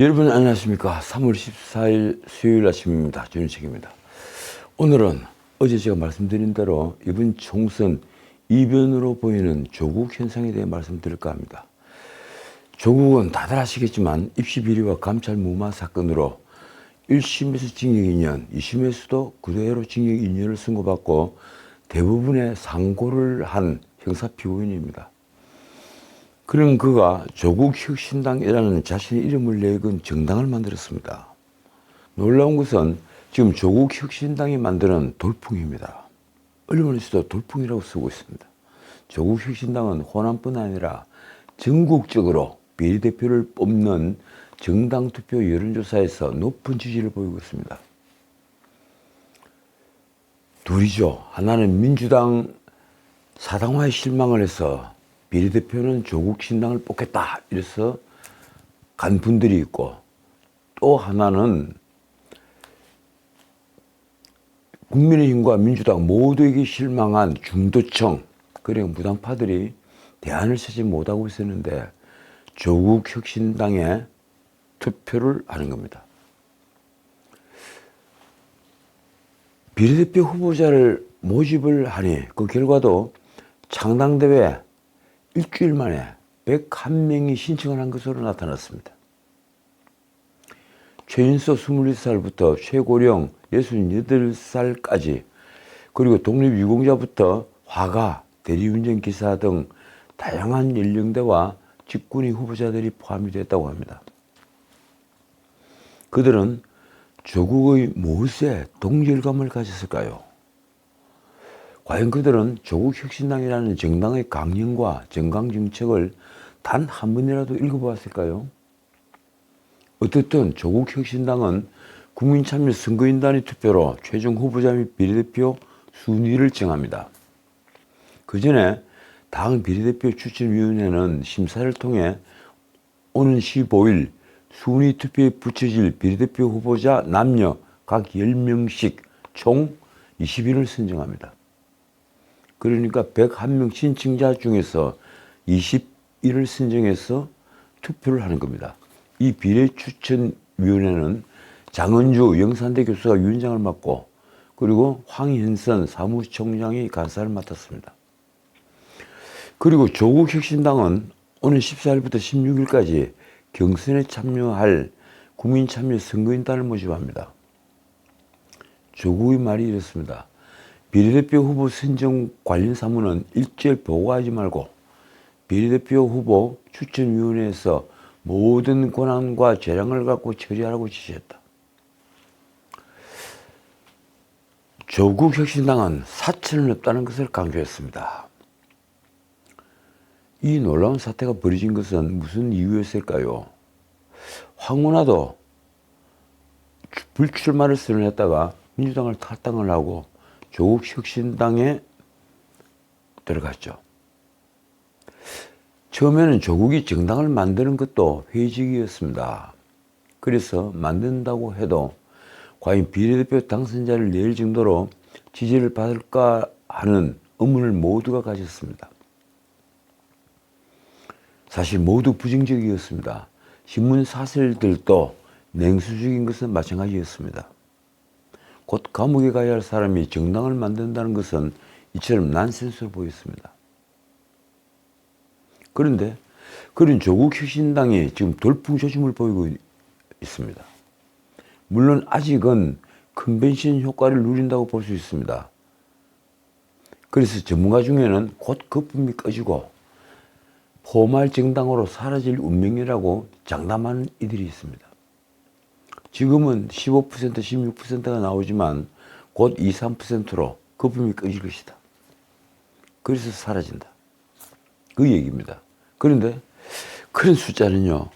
여러분 안녕하십니까. 3월 14일 수요일 아침입니다. 전유책입니다. 오늘은 어제 제가 말씀드린 대로 이번 총선 이변으로 보이는 조국 현상에 대해 말씀드릴까 합니다. 조국은 다들 아시겠지만 입시 비리와 감찰 무마 사건으로 1심에서 징역 2년, 2심에서도 그대로 징역 2년을 선고받고 대부분의 상고를 한 형사 피고인입니다. 그런 그가 조국혁신당이라는 자신의 이름을 내건 정당을 만들었습니다. 놀라운 것은 지금 조국혁신당이 만드는 돌풍입니다. 언론에서도 돌풍이라고 쓰고 있습니다. 조국혁신당은 호남뿐 아니라 전국적으로 비례대표를 뽑는 정당 투표 여론조사에서 높은 지지를 보이고 있습니다. 둘이죠. 하나는 민주당 사당화에 실망을 해서 비례대표는 조국신당을 뽑겠다 이래서 간 분들이 있고, 또 하나는 국민의힘과 민주당 모두에게 실망한 중도층, 그리고 무당파들이 대안을 찾지 못하고 있었는데 조국혁신당에 투표를 하는 겁니다. 비례대표 후보자를 모집을 하니 그 결과도 창당대회 일주일 만에 101명이 신청을 한 것으로 나타났습니다. 최인서 21살부터 최고령 68살까지, 그리고 독립유공자부터 화가, 대리운전기사 등 다양한 연령대와 직군의 후보자들이 포함이 됐다고 합니다. 그들은 조국의 무엇에 동질감을 가졌을까요? 과연 그들은 조국혁신당이라는 정당의 강령과 정강정책을 단 한 번이라도 읽어보았을까요? 어떻든 조국혁신당은 국민참여 선거인단의 투표로 최종 후보자 및 비례대표 순위를 정합니다. 그 전에 당 비례대표 추천위원회는 심사를 통해 오는 15일 순위 투표에 붙여질 비례대표 후보자 남녀 각 10명씩 총 20인을 선정합니다. 그러니까 101명 신청자 중에서 20인을 선정해서 투표를 하는 겁니다. 이 비례추천위원회는 장은주 영산대 교수가 위원장을 맡고, 그리고 황현선 사무총장이 간사를 맡았습니다. 그리고 조국혁신당은 오는 14일부터 16일까지 경선에 참여할 국민참여 선거인단을 모집합니다. 조국의 말이 이렇습니다. 비례대표 후보 선정 관련 사무는 일절 보고하지 말고 비례대표 후보 추천위원회에서 모든 권한과 재량을 갖고 처리하라고 지시했다. 조국혁신당은 사채는 없다는 것을 강조했습니다. 이 놀라운 사태가 벌어진 것은 무슨 이유였을까요? 황운하도 불출마를 선언했다가 민주당을 탈당을 하고 조국혁신당에 들어갔죠. 처음에는 조국이 정당을 만드는 것도 회의적이었습니다. 그래서 만든다고 해도 과연 비례대표 당선자를 낼 정도로 지지를 받을까 하는 의문을 모두가 가졌습니다. 사실 모두 부정적이었습니다. 신문 사설들도 냉수적인 것은 마찬가지였습니다. 곧 감옥에 가야 할 사람이 정당을 만든다는 것은 이처럼 난센스로 보였습니다. 그런데 그런 조국혁신당이 지금 돌풍 조짐을 보이고 있습니다. 물론 아직은 컨벤션 효과를 누린다고 볼 수 있습니다. 그래서 전문가 중에는 곧 거품이 꺼지고 포말 정당으로 사라질 운명이라고 장담하는 이들이 있습니다. 지금은 15%, 16%가 나오지만 곧 2, 3%로 거품이 꺼질 것이다. 그래서 사라진다. 그 얘기입니다. 그런데 그런 숫자는요,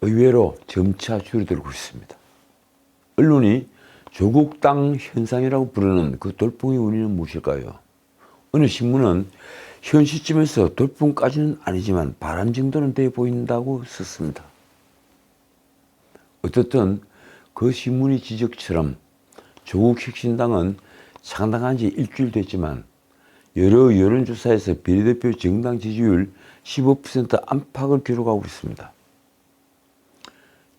의외로 점차 줄어들고 있습니다. 언론이 조국당 현상이라고 부르는 그 돌풍의 원인은 무엇일까요? 어느 신문은 현 시점에서 돌풍까지는 아니지만 바람 정도는 돼 보인다고 썼습니다. 어떻든 그 신문의 지적처럼 조국혁신당은 창당한 지 일주일 됐지만 여러 여론조사에서 비례대표 정당 지지율 15% 안팎을 기록하고 있습니다.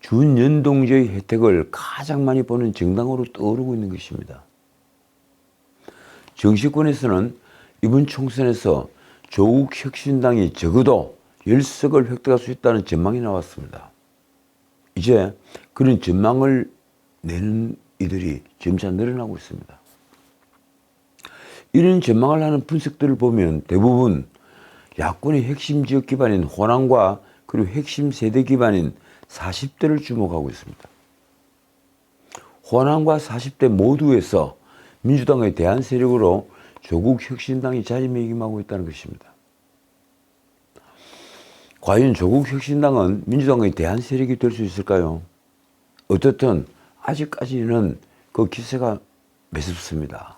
준연동제의 혜택을 가장 많이 보는 정당으로 떠오르고 있는 것입니다. 정치권에서는 이번 총선에서 조국 혁신당이 적어도 10석을 획득할 수 있다는 전망이 나왔습니다. 이제 그런 전망을 내는 이들이 점차 늘어나고 있습니다. 이런 전망을 하는 분석들을 보면 대부분 야권의 핵심 지역 기반인 호남과 그리고 핵심 세대 기반인 40대를 주목하고 있습니다. 호남과 40대 모두에서 민주당의 대안 세력으로 조국 혁신당이 자리매김하고 있다는 것입니다. 과연 조국 혁신당은 민주당의 대안 세력이 될 수 있을까요? 어떻든 아직까지는 그 기세가 매섭습니다.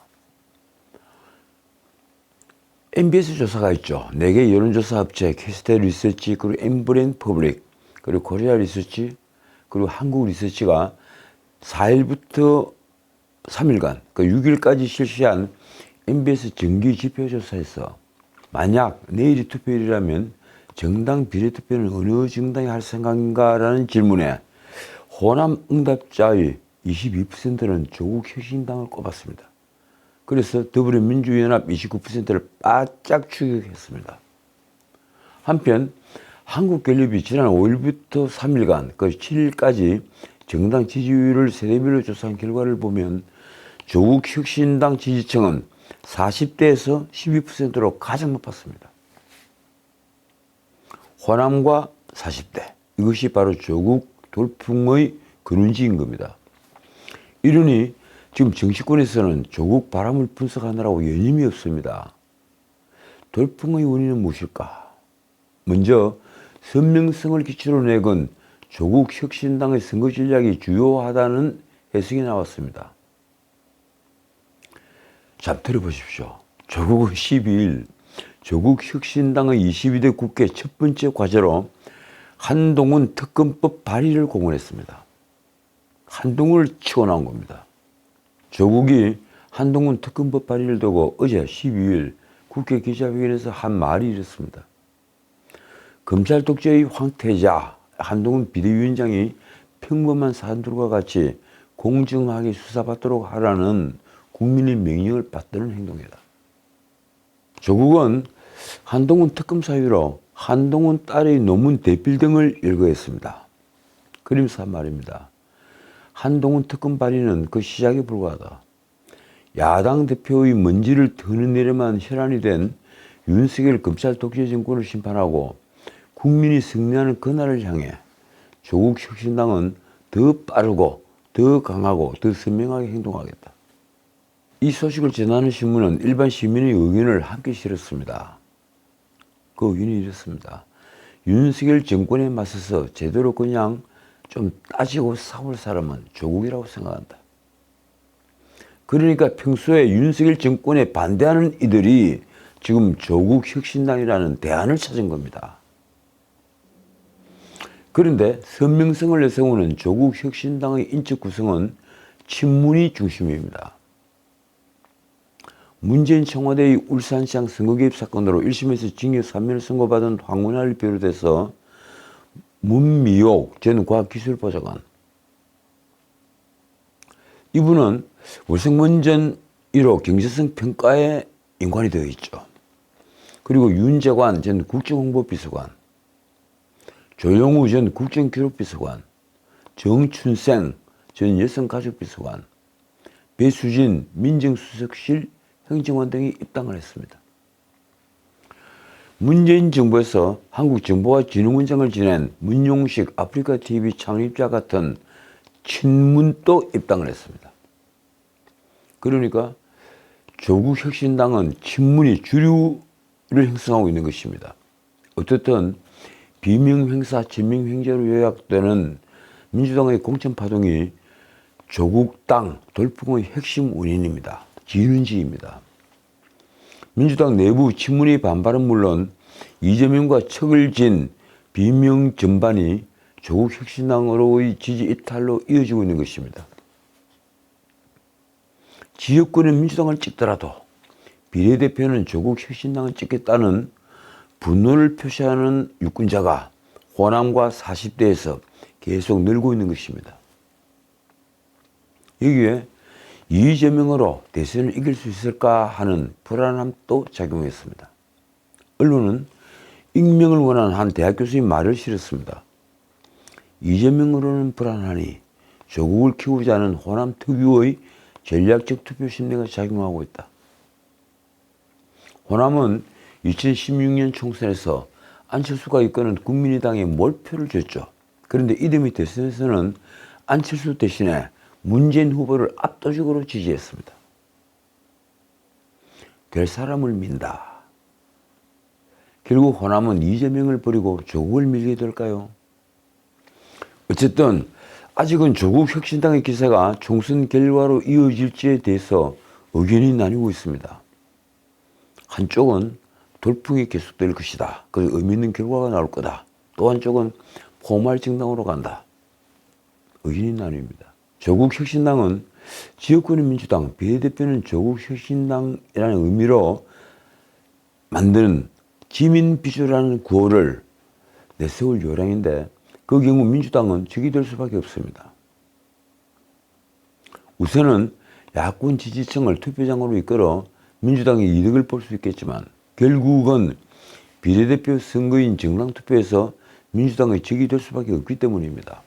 MBS 조사가 있죠. 4개 여론조사 업체, 캐스테 리서치, 그리고 엠브랜 퍼블릭, 그리고 코리아 리서치, 그리고 한국 리서치가 4일부터 3일간, 그 6일까지 실시한 MBS 정기 지표조사에서 만약 내일이 투표일이라면 정당 비례투표는 어느 정당이 할 생각인가라는 질문에 호남 응답자의 22%는 조국 혁신당을 꼽았습니다. 그래서 더불어민주연합 29%를 바짝 추격했습니다. 한편 한국갤럽이 지난 5일부터 3일간, 그 7일까지 정당 지지율을 세대별로 조사한 결과를 보면 조국 혁신당 지지층은 40대에서 12%로 가장 높았습니다. 호남과 40대, 이것이 바로 조국 돌풍의 근원지인 겁니다. 이러니 지금 정치권에서는 조국 바람을 분석하느라고 여념이 없습니다. 돌풍의 원인은 무엇일까? 먼저 선명성을 기초로 내건 조국 혁신당의 선거 전략이 주요하다는 해석이 나왔습니다. 자, 들어보십시오. 조국은 12일 조국 혁신당의 22대 국회 첫 번째 과제로 한동훈 특검법 발의를 공언했습니다. 한동훈을 치고 나온 겁니다. 조국이 한동훈 특검법 발의를 두고 어제 12일 국회 기자회견에서 한 말이 이렇습니다. 검찰 독재의 황태자 한동훈 비대위원장이 평범한 사람들과 같이 공정하게 수사받도록 하라는 국민의 명령을 받드는 행동이다. 조국은 한동훈 특검 사유로 한동훈 딸의 논문 대필 등을 열거했습니다. 그러면서 한 말입니다. 한동훈 특검 발의는 그 시작에 불과하다. 야당 대표의 먼지를 드러내려만 혈안이 된 윤석열 검찰 독재 정권을 심판하고 국민이 승리하는 그날을 향해 조국 혁신당은 더 빠르고 더 강하고 더 선명하게 행동하겠다. 이 소식을 전하는 신문은 일반 시민의 의견을 함께 실었습니다. 그 의견이 이렇습니다. 윤석열 정권에 맞서서 제대로 그냥 좀 따지고 싸울 사람은 조국이라고 생각한다. 그러니까 평소에 윤석열 정권에 반대하는 이들이 지금 조국 혁신당이라는 대안을 찾은 겁니다. 그런데 선명성을 내세우는 조국 혁신당의 인적 구성은 친문이 중심입니다. 문재인 청와대의 울산시장 선거 개입 사건으로 1심에서 징역 3년을 선고받은 황운하를 비롯해서 문미옥 전 과학기술보좌관, 이분은 월성원전 1호 경제성 평가에 인관이 되어 있죠. 그리고 윤재관 전 국정홍보비서관, 조영우 전 국정기록비서관, 정춘생 전 여성가족비서관, 배수진 민정수석실 행정관 등이 입당을 했습니다. 문재인 정부에서 한국정보화진흥원장을 지낸 문용식 아프리카TV 창립자 같은 친문도 입당을 했습니다. 그러니까 조국 혁신당은 친문이 주류를 형성하고 있는 것입니다. 어쨌든 비명행사 진명행제로 요약되는 민주당의 공천파동이 조국당 돌풍의 핵심 원인입니다. 진원지입니다. 민주당 내부 친문의 반발은 물론 이재명과 척을 진 비명 전반이 조국 혁신당으로의 지지 이탈로 이어지고 있는 것입니다. 지역구는 민주당을 찍더라도 비례대표는 조국 혁신당을 찍겠다는 분노를 표시하는 유권자가 호남과 40대에서 계속 늘고 있는 것입니다. 여기에 이재명으로 대선을 이길 수 있을까 하는 불안함도 작용했습니다. 언론은 익명을 원하는 한 대학 교수의 말을 실었습니다. 이재명으로는 불안하니 조국을 키우지 않은 호남 특유의 전략적 투표 심리가 작용하고 있다. 호남은 2016년 총선에서 안철수가 이끄는 국민의당에 몰표를 줬죠. 그런데 이듬해 대선에서는 안철수 대신에 문재인 후보를 압도적으로 지지했습니다. 될 사람을 민다. 결국 호남은 이재명을 버리고 조국을 밀게 될까요? 어쨌든 아직은 조국 혁신당의 기세가 총선 결과로 이어질지에 대해서 의견이 나뉘고 있습니다. 한쪽은 돌풍이 계속될 것이다. 그리고 의미 있는 결과가 나올 거다. 또 한쪽은 포말 정당으로 간다. 의견이 나뉩니다. 조국 혁신당은 지역구는 민주당, 비례대표는 조국 혁신당이라는 의미로 만드는 지민 비주라는 구호를 내세울 요량인데 그 경우 민주당은 적이 될 수밖에 없습니다. 우선은 야권 지지층을 투표장으로 이끌어 민주당이 이득을 볼 수 있겠지만 결국은 비례대표 선거인 정당투표에서 민주당의 적이 될 수밖에 없기 때문입니다.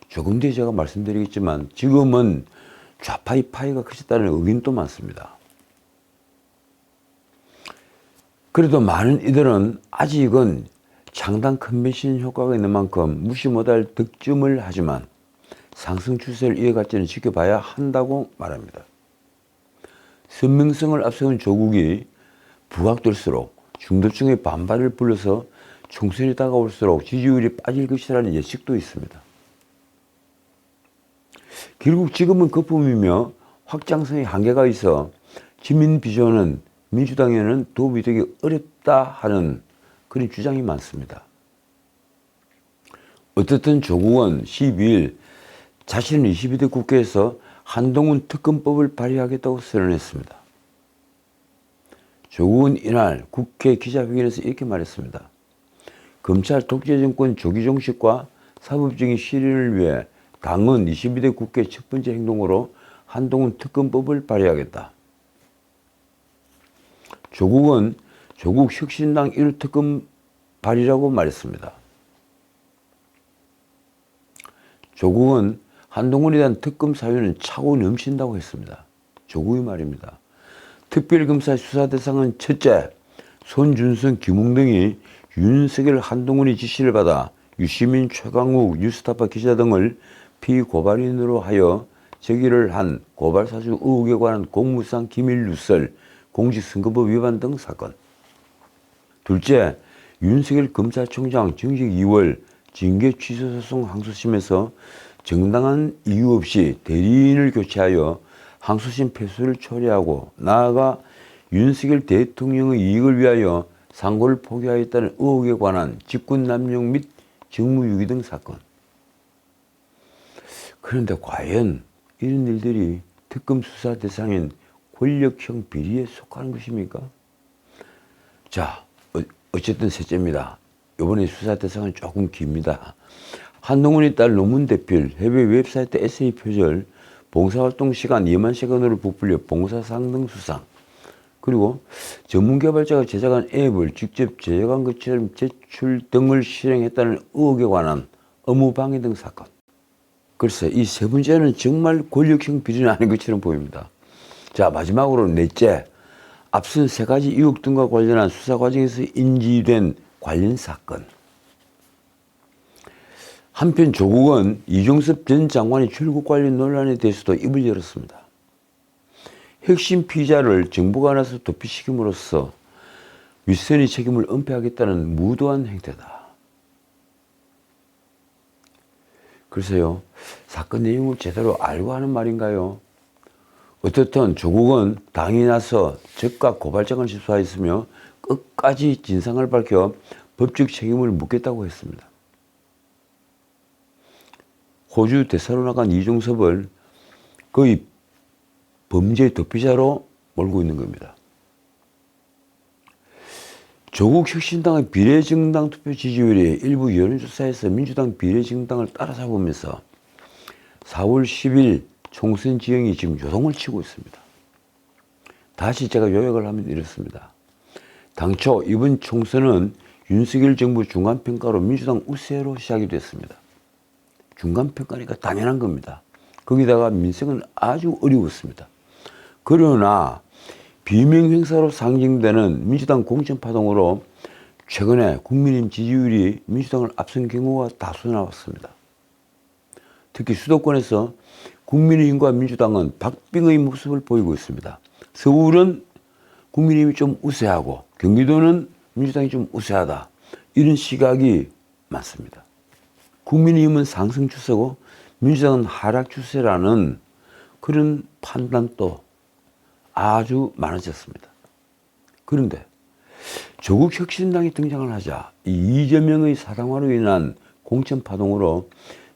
조금 뒤에 제가 말씀드리겠지만 지금은 좌파의 파이가 커졌다는 의견도 많습니다. 그래도 많은 이들은 아직은 창당 컨벤션 효과가 있는 만큼 무시 못할 득점을 하지만 상승 추세를 이어갈지는 지켜봐야 한다고 말합니다. 선명성을 앞세운 조국이 부각될수록 중도층의 반발을 불러서 총선이 다가올수록 지지율이 빠질 것이라는 예측도 있습니다. 결국 지금은 거품이며 확장성의 한계가 있어 지민 비전은 민주당에는 도움이 되기 어렵다 하는 그런 주장이 많습니다. 어쨌든 조국은 12일 자신은 22대 국회에서 한동훈 특검법을 발의하겠다고 선언했습니다. 조국은 이날 국회 기자회견에서 이렇게 말했습니다. 검찰 독재정권 조기 종식과 사법적인 실현을 위해 당은 22대 국회 첫 번째 행동으로 한동훈 특검법을 발의하겠다. 조국은 조국 혁신당 1호 특검 발의라고 말했습니다. 조국은 한동훈에 대한 특검 사유는 차고 넘친다고 했습니다. 조국의 말입니다. 특별검사 수사 대상은 첫째, 손준성, 김웅 등이 윤석열, 한동훈의 지시를 받아 유시민, 최강욱, 뉴스타파 기자 등을 피고발인으로 하여 제기를 한 고발사주 의혹에 관한 공무상 기밀 누설, 공직선거법 위반 등 사건. 둘째, 윤석열 검찰총장 정직 2월 징계 취소 소송 항소심에서 정당한 이유 없이 대리인을 교체하여 항소심 패소를 초래하고 나아가 윤석열 대통령의 이익을 위하여 상고를 포기하였다는 의혹에 관한 직권남용 및 직무유기 등 사건. 그런데 과연 이런 일들이 특검 수사 대상인 권력형 비리에 속하는 것입니까? 자, 어쨌든 셋째입니다. 이번에 수사 대상은 조금 깁니다. 한동훈의 딸 노문 대필, 해외 웹사이트 에세이 표절, 봉사활동 시간 2만 시간으로 부풀려 봉사상 등 수상, 그리고 전문개발자가 제작한 앱을 직접 제작한 것처럼 제출 등을 실행했다는 의혹에 관한 업무방해 등 사건. 글쎄, 이 세 번째는 정말 권력형 비리는 아닌 것처럼 보입니다. 자, 마지막으로 넷째, 앞선 세 가지 의혹 등과 관련한 수사 과정에서 인지된 관련 사건. 한편 조국은 이종섭 전 장관의 출국 관련 논란에 대해서도 입을 열었습니다. 핵심 피의자를 정부가 알아서 도피시킴으로써 윗선의 책임을 은폐하겠다는 무도한 행태다. 글쎄요, 사건 내용을 제대로 알고 하는 말인가요? 어떻든 조국은 당이 나서 적각 고발장을 집수하였으며 끝까지 진상을 밝혀 법적 책임을 묻겠다고 했습니다. 호주 대사로 나간 이종섭을 거의 범죄 도피자로 몰고 있는 겁니다. 조국 혁신당의 비례정당 투표 지지율이 일부 여론조사에서 민주당 비례정당을 따라잡으면서 4월 10일 총선 지형이 지금 요동을 치고 있습니다. 다시 제가 요약을 하면 이렇습니다. 당초 이번 총선은 윤석열 정부 중간평가로 민주당 우세로 시작이 됐습니다. 중간평가니까 당연한 겁니다. 거기다가 민생은 아주 어려웠습니다. 그러나 비명행사로 상징되는 민주당 공천파동으로 최근에 국민의힘 지지율이 민주당을 앞선 경우가 다수 나왔습니다. 특히 수도권에서 국민의힘과 민주당은 박빙의 모습을 보이고 있습니다. 서울은 국민의힘이 좀 우세하고 경기도는 민주당이 좀 우세하다. 이런 시각이 많습니다. 국민의힘은 상승 추세고 민주당은 하락 추세라는 그런 판단도 아주 많아졌습니다. 그런데 조국 혁신당이 등장을 하자 이 이재명의 사당화로 인한 공천 파동으로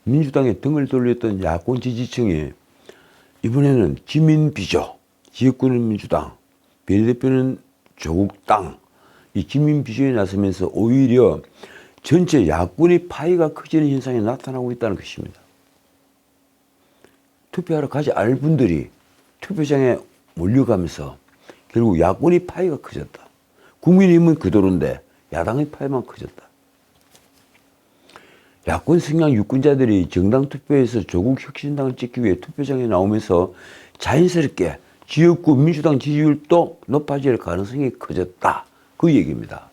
민주당에 등을 돌렸던 야권 지지층이 이번에는 지민비조, 지역구는 민주당, 비례대표는 조국당, 이 지민비조에 나서면서 오히려 전체 야권의 파이가 커지는 현상이 나타나고 있다는 것입니다. 투표하러 가지 않을 분들이 투표장에 몰려가면서 결국 야권의 파이가 커졌다. 국민의힘은 그대로인데 야당의 파이만 커졌다. 야권 성향 유권자들이 정당 투표에서 조국 혁신당을 찍기 위해 투표장에 나오면서 자연스럽게 지역구 민주당 지지율도 높아질 가능성이 커졌다. 그 얘기입니다.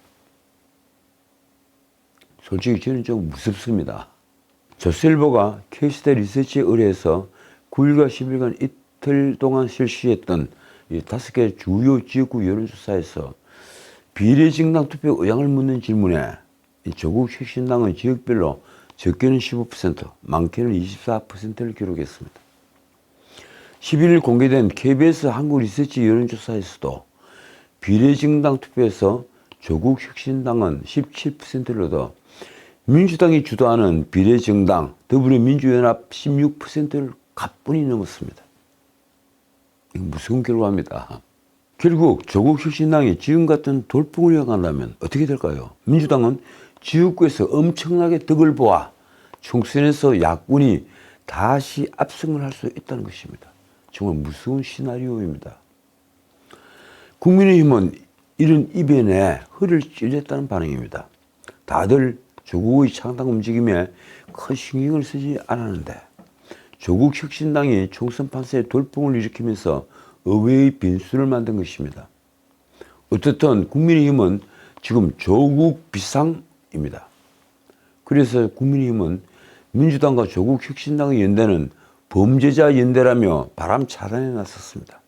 솔직히 저는 좀 무섭습니다. 조셀보가 K스타 리서치에 의뢰해서 9일과 10일간 이틀 동안 실시했던 이 5개 주요 지역구 여론조사에서 비례정당 투표 의향을 묻는 질문에 조국 혁신당은 지역별로 적게는 15%, 많게는 24%를 기록했습니다. 11일 공개된 KBS 한국 리서치 여론조사에서도 비례정당 투표에서 조국 혁신당은 17%를 얻어 민주당이 주도하는 비례정당 더불어민주연합 16%를 가뿐히 넘었습니다. 이거 무서운 결과입니다. 결국 조국 혁신당이 지금 같은 돌풍을 이어간다면 어떻게 될까요? 민주당은 지역구에서 엄청나게 덕을 보아 총선에서 야권이 다시 압승을 할 수 있다는 것입니다. 정말 무서운 시나리오입니다. 국민의힘은 이런 이변에 허를 찔렸다는 반응입니다. 다들 조국의 창당 움직임에 큰 신경을 쓰지 않았는데 조국 혁신당이 총선 판세에 돌풍을 일으키면서 의외의 변수를 만든 것입니다. 어떻든 국민의힘은 지금 조국 비상입니다. 그래서 국민의힘은 민주당과 조국 혁신당의 연대는 범죄자 연대라며 바람 차단에 나섰습니다.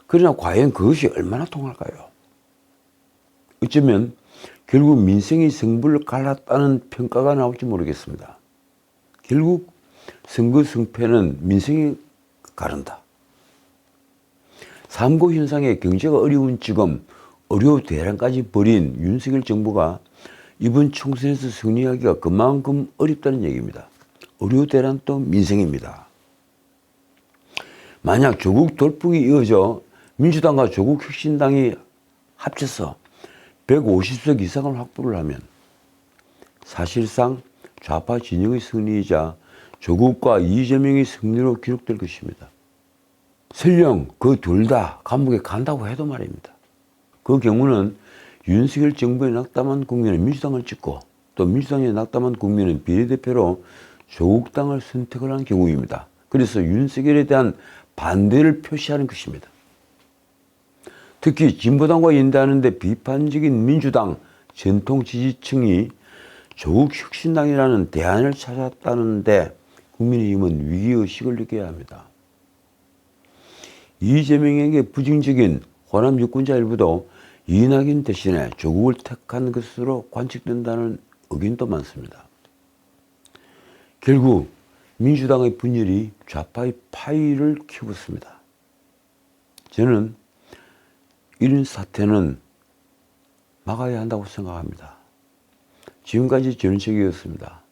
그러나 과연 그것이 얼마나 통할까요? 어쩌면 결국 민생의 승부를 갈랐다는 평가가 나올지 모르겠습니다. 결국 선거 승패는 민생이 가른다. 삼고 현상에 경제가 어려운 지금 의료 대란까지 벌인 윤석열 정부가 이번 총선에서 승리하기가 그만큼 어렵다는 얘기입니다. 의료 대란도 민생입니다. 만약 조국 돌풍이 이어져 민주당과 조국 혁신당이 합쳐서 150석 이상을 확보를 하면 사실상 좌파 진영의 승리이자 조국과 이재명의 승리로 기록될 것입니다. 설령 그 둘 다 감옥에 간다고 해도 말입니다. 그 경우는 윤석열 정부의 낙담한 국민은 민주당을 찍고 또 민주당의 낙담한 국민은 비례대표로 조국당을 선택을 한 경우입니다. 그래서 윤석열에 대한 반대를 표시하는 것입니다. 특히 진보당과 연대하는데 비판적인 민주당 전통 지지층이 조국 혁신당이라는 대안을 찾았다는데 국민의힘은 위기의식을 느껴야 합니다. 이재명에게 부정적인 호남 유권자 일부도 이낙연 대신에 조국을 택한 것으로 관측된다는 의견도 많습니다. 결국 민주당의 분열이 좌파의 파이를 키웠습니다. 저는 이런 사태는 막아야 한다고 생각합니다. 지금까지 전원책이었습니다.